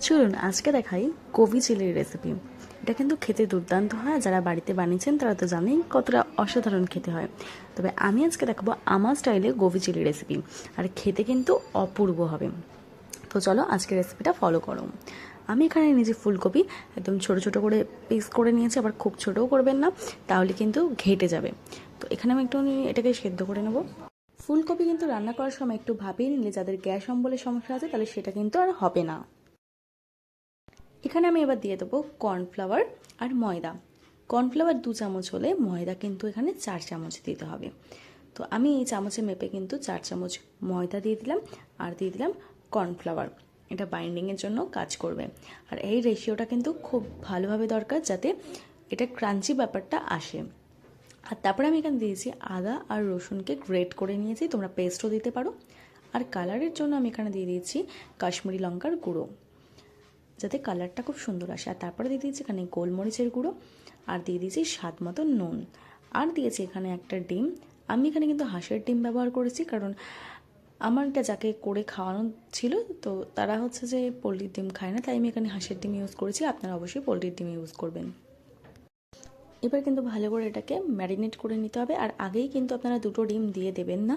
চলুন আজকে দেখাই গোবি চিলির রেসিপি। এটা কিন্তু খেতে দুর্দান্ত হয়। যারা বাড়িতে বানিয়েছেন তারা তো জানেই কতটা অসাধারণ খেতে হয়। তবে আমি আজকে দেখাবো আমার স্টাইলে গোবি চিলি রেসিপি, আর খেতে কিন্তু অপূর্ব হবে। তো চলো আজকে রেসিপিটা ফলো করো। আমি এখানে নিজে ফুলকপি একদম ছোট ছোট করে পিস করে নিয়েছি, আবার খুব ছোটও করবেন না, তাহলে কিন্তু ঘেটে যাবে। তো এখানে আমি একটু এটাকে সেদ্ধ করে নেব। ফুলকপি কিন্তু রান্না করার সময় একটু ভাবিয়ে নিলে যাদের গ্যাস অম্বলের সমস্যা আছে তাহলে সেটা কিন্তু আর হবে না। এখানে আমি এবার দিয়ে দেবো কর্নফ্লাওয়ার আর ময়দা। কর্নফ্লাওয়ার 2 চামচ হলে ময়দা কিন্তু এখানে 4 চামচ দিতে হবে। তো আমি এই চামচে মেপে কিন্তু 4 চামচ ময়দা দিয়ে দিলাম, আর দিয়ে দিলাম কর্নফ্লাওয়ার। এটা বাইন্ডিংয়ের জন্য কাজ করবে। আর এই রেশিওটা কিন্তু খুব ভালোভাবে দরকার, যাতে এটা ক্রাঞ্চি ব্যাপারটা আসে। আর তারপরে আমি এখানে দিয়েছি আদা আর রসুনকে গ্রেট করে নিয়েছি, তোমরা পেস্টও দিতে পারো। আর কালারের জন্য আমি এখানে দিয়ে দিয়েছি কাশ্মীরি লঙ্কার গুঁড়ো, যাতে কালারটা খুব সুন্দর আসে। আর তারপরে দিয়ে দিয়েছি এখানে গোলমরিচের গুঁড়ো, আর দিয়ে দিয়েছি স্বাদ মতো নুন, আর দিয়েছি এখানে একটা ডিম। আমি এখানে কিন্তু হাঁসের ডিম ব্যবহার করেছি, কারণ আমার এটা যাকে করে খাওয়ানো ছিল তো তারা হচ্ছে যে পোলট্রির ডিম খায় না, তাই আমি এখানে হাঁসের ডিম ইউজ করেছি। আপনারা অবশ্যই পোলট্রির ডিম ইউজ করবেন। এবার কিন্তু ভালো করে এটাকে ম্যারিনেট করে নিতে হবে। আর আগেই কিন্তু আপনারা 2টো ডিম দিয়ে দেবেন না,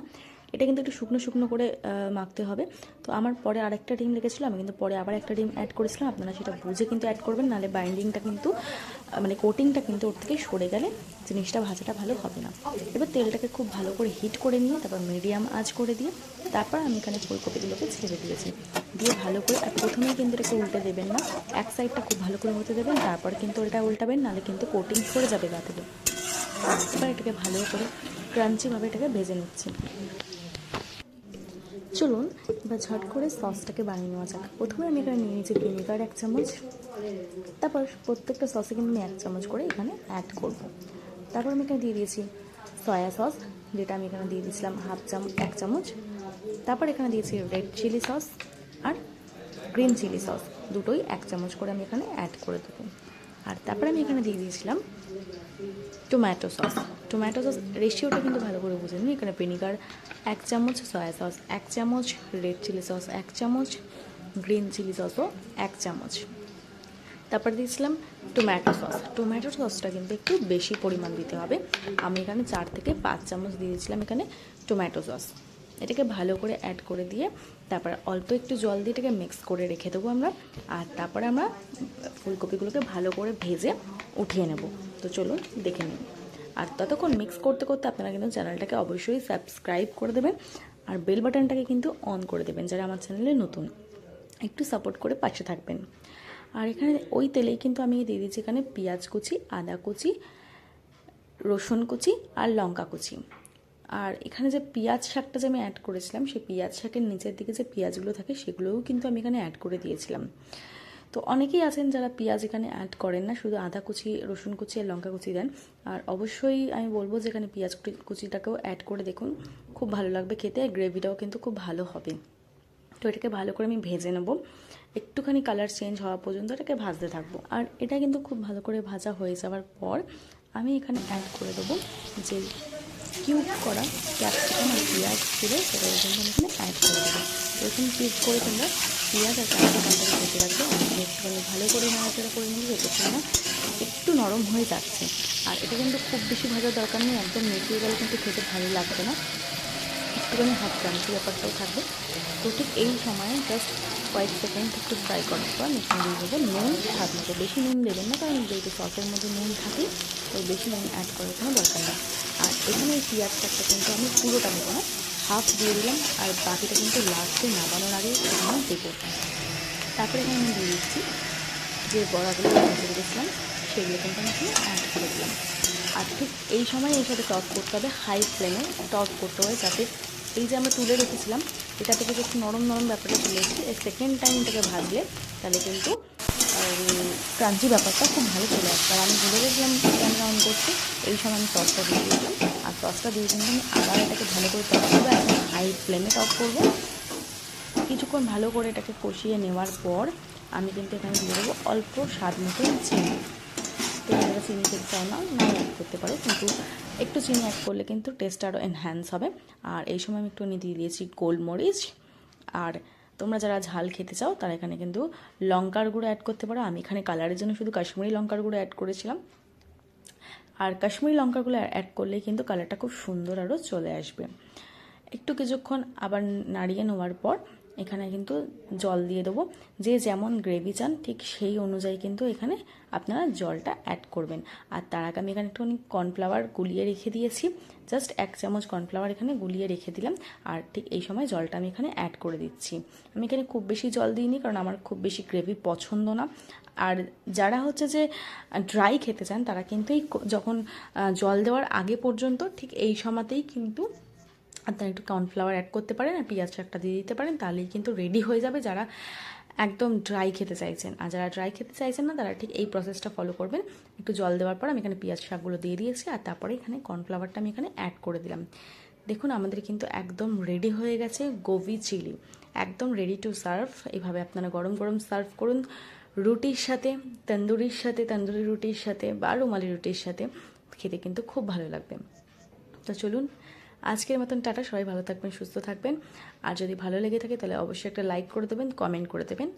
এটা কিন্তু একটু শুকনো শুকনো করে মাখতে হবে। তো আমার পরে আরেকটা ডিম লেগেছিলো, আমি কিন্তু পরে আবার একটা ডিম অ্যাড করেছিলাম। আপনারা সেটা বুঝে কিন্তু অ্যাড করবেন, নাহলে বাইন্ডিংটা কিন্তু মানে কোটিংটা কিন্তু ওর থেকে সরে গেলে জিনিসটা ভাজাটা ভালো হবে না। এবার তেলটাকে খুব ভালো করে হিট করে নিয়ে তারপর মিডিয়াম আঁচ করে দিয়ে তারপর আমি এখানে ফুলকপিগুলোকে ছেড়ে দিয়েছি। দিয়ে ভালো করে, আর প্রথমেই কিন্তু এটাকে উল্টে দেবেন না, এক সাইডটা খুব ভালো করে হতে দেবেন, তারপর কিন্তু এটা উল্টাবেন, নাহলে কিন্তু কোটিং সরে যাবে গা থেকে। এবার এটাকে ভালো করে ক্রাঞ্চিভাবে এটাকে ভেজে নিচ্ছি। চলুন এবার ঝট করে সসটাকে বানিয়ে নেওয়া যাক। প্রথমে আমি এখানে নিয়ে নিয়েছি ভিনেগার 1 চামচ, তারপর প্রত্যেকটা সসে কিন্তু আমি 1 চামচ করে এখানে অ্যাড করব। তারপর আমি এখানে দিয়ে দিয়েছি সয়া সস, যেটা আমি এখানে দিয়ে দিয়েছিলাম 1 চামচ। তারপর এখানে দিয়েছি রেড চিলি সস আর গ্রিন চিলি সস, দুটোই 1 চামচ করে আমি এখানে অ্যাড করে দেবো। আর তারপরে আমি এখানে দিয়ে দিয়েছিলাম টমেটো সস। টমেটো সস রেশিওটা কিন্তু ভালো করে বুঝে নিন। এখানে ভিনিগার 1 চামচ, সয়া সস 1 চামচ, রেড চিলি সস 1 চামচ, গ্রিন চিলি সসও 1 চামচ। তারপর দিয়েছিলাম টমেটো সস। টমেটো সসটা কিন্তু একটু বেশি পরিমাণ দিতে হবে। আমি এখানে 4 থেকে 5 চামচ দিয়েছিলাম এখানে টমেটো সস। এটাকে ভালো করে অ্যাড করে দিয়ে তারপর অল্প একটু জল দিয়ে এটাকে মিক্স করে রেখে দেবো আমরা। আর তারপরে আমরা ফুলকপিগুলোকে ভালো করে ভেজে উঠিয়ে নেব। তো চলুন দেখে নিন। আর ততক্ষণ মিক্স করতে করতে আপনারা কিন্তু চ্যানেলটাকে অবশ্যই সাবস্ক্রাইব করে দেবেন, আর বেল বাটনটাকে কিন্তু অন করে দেবেন যারা আমার চ্যানেলে নতুন। একটু সাপোর্ট করে পাশে থাকবেন। আর এখানে ওই তেলেই কিন্তু আমি দিয়ে দিচ্ছি এখানে পেঁয়াজ কুচি, আদা কুচি, রসুন কুচি আর লঙ্কা কুচি। আর এখানে যে পেঁয়াজ শাকটা যে আমি অ্যাড করেছিলাম, সেই পেঁয়াজ শাকের নিচের দিকে যে পেঁয়াজগুলো থাকে সেগুলোও কিন্তু আমি এখানে অ্যাড করে দিয়েছিলাম। তো অনেকেই আছেন যারা পেঁয়াজ এখানে অ্যাড করেন না, শুধু আদা কুচি, রসুন কুচি আর লঙ্কা কুচি দেন। আর অবশ্যই আমি বলবো যে এখানে পেঁয়াজ কুচিটাকেও অ্যাড করে দেখুন, খুব ভালো লাগবে খেতে, আর গ্রেভিটাও কিন্তু খুব ভালো হবে। তো এটাকে ভালো করে আমি ভেজে নেব, একটুখানি কালার চেঞ্জ হওয়া পর্যন্ত এটাকে ভাজতে থাকবো। আর এটা কিন্তু খুব ভালো করে ভাজা হয়ে যাওয়ার পর আমি এখানে অ্যাড করে দেবো যে কিউব করা ক্যাপসিকাম আর পেঁয়াজ ছিল, সেটা কিন্তু আমি এখানে অ্যাড করে দেবো। এরকম কিউব করে তোমরা পেঁয়াজ আর ক্যাপসিকামটাকে কেটে রাখবে। আমি একটুখানি ভালো করে নাড়াচাড়া করে নিয়ে যতক্ষণ না একটু নরম হয়ে যাচ্ছে। আর এটা কিন্তু খুব বেশি ভাজার দরকার নেই, একদম মিশিয়ে গেলে কিন্তু খেতে ভালো লাগবে না, একটুখানি হাফ ক্রাঞ্চি ব্যাপারটাও থাকবে। তো ঠিক এই সময় জাস্ট কয়েক সেকেন্ড একটু ফ্রাই করার পর এখানে দিয়ে দেবো নুন স্বাদ মতো। বেশি নুন দেবেন না, কারণ যেহেতু সসের মধ্যে নুন থাকে তো বেশি নুন অ্যাড করার কোনো দরকার নেই। আর এখানে এই পেঁয়াজ শাকটা কিন্তু আমি পুরোটা নেবো না, হাফ দিয়ে দিলাম, আর বাকিটা কিন্তু লাস্টে নামানোর আগে এখানে দেবো। তারপরে এখানে আমি দিয়ে দিচ্ছি যে বড়াগুলো ভেজে রেখেছিলাম, সেগুলো কিন্তু আমি এখানে অ্যাড করে দিলাম। আর ঠিক এই সময় এর সাথে টস করতে হবে, হাই ফ্লেমে টস করতে হবে, যাতে এই যে আমরা তুলে রেখেছিলাম এটা থেকে যে একটু নরম নরম ব্যাপারটা চলে এসেছে, এই সেকেন্ড টাইম এটাকে ভাজলে তাহলে কিন্তু ক্রাঞ্চি ব্যাপারটা খুব ভালো চলে আসবে। আর আমি ভুলে গেছিলাম ক্যামেরা অন করতে, এই সময় আমি টসটা দিয়ে দিয়েছিলাম। আর টসটা দিয়ে কিন্তু আমি আবার এটাকে ভালো করে টস করবো, এখন হাই ফ্লেমে টস করবো। কিছুক্ষণ ভালো করে এটাকে কষিয়ে নেওয়ার পর আমি কিন্তু এখানে দিয়ে দেবো অল্প স্বাদ মতো চিনি। তো যারা চিনি খেতে চাও না অ্যাড করতে পারো, কিন্তু একটু চিনি অ্যাড করলে কিন্তু টেস্ট আরও এনহ্যান্স হবে। আর এই সময় আমি একটু দিয়ে দিয়েছি গোলমরিচ। আর তোমরা যারা ঝাল খেতে চাও তারা এখানে কিন্তু লঙ্কার গুঁড়ো অ্যাড করতে পারো। আমি এখানে কালারের জন্য শুধু কাশ্মীরি লঙ্কার গুঁড়ো অ্যাড করেছিলাম। আর কাশ্মীরি লঙ্কাগুলো অ্যাড করলেই কিন্তু কালারটা খুব সুন্দর আরও চলে আসবে। একটু কিছুক্ষণ আবার নাড়িয়ে নেওয়ার পর এখানে কিন্তু জল দিয়ে দেবো। যে যেমন গ্রেভি চান ঠিক সেই অনুযায়ী কিন্তু এখানে আপনারা জলটা অ্যাড করবেন। আর তার আগে আমি এখানে একটুখানি কর্নফ্লাওয়ার গুলিয়ে রেখে দিয়েছি, জাস্ট 1 চামচ কর্নফ্লাওয়ার এখানে গুলিয়ে রেখে দিলাম। আর ঠিক এই সময় জলটা আমি এখানে অ্যাড করে দিচ্ছি। আমি এখানে খুব বেশি জল দিইনি, কারণ আমার খুব বেশি গ্রেভি পছন্দ না। আর যারা হচ্ছে যে ড্রাই খেতে চান তারা কিন্তু এই যখন জল দেওয়ার আগে পর্যন্ত ঠিক এই সময়তেই কিন্তু আপনারা একটু কর্নফ্লাওয়ার অ্যাড করতে পারেন আর পেঁয়াজ শাকটা দিয়ে দিতে পারেন, তাহলেই কিন্তু রেডি হয়ে যাবে যারা একদম ড্রাই খেতে চাইছেন। আর যারা ড্রাই খেতে চাইছেন না তারা ঠিক এই প্রসেসটা ফলো করবেন। একটু জল দেওয়ার পর আমি এখানে পেঁয়াজ শাকগুলো দিয়ে দিয়েছি, আর তারপরে এখানে কর্নফ্লাওয়ারটা আমি এখানে অ্যাড করে দিলাম। দেখুন আমাদের কিন্তু একদম রেডি হয়ে গেছে গোবি চিলি, একদম রেডি টু সার্ভ। এইভাবে আপনারা গরম গরম সার্ভ করুন রুটির সাথে, তন্দুরির সাথে, তন্দুরি রুটির সাথে বা রুমালি রুটির সাথে, খেতে কিন্তু খুব ভালো লাগবে। তো চলুন আজকের মতন টাটা, সবাই ভালো থাকবেন, সুস্থ থাকবেন। আর যদি ভালো লেগে থাকে তাহলে অবশ্যই একটা লাইক করে দেবেন, কমেন্ট করে দেবেন।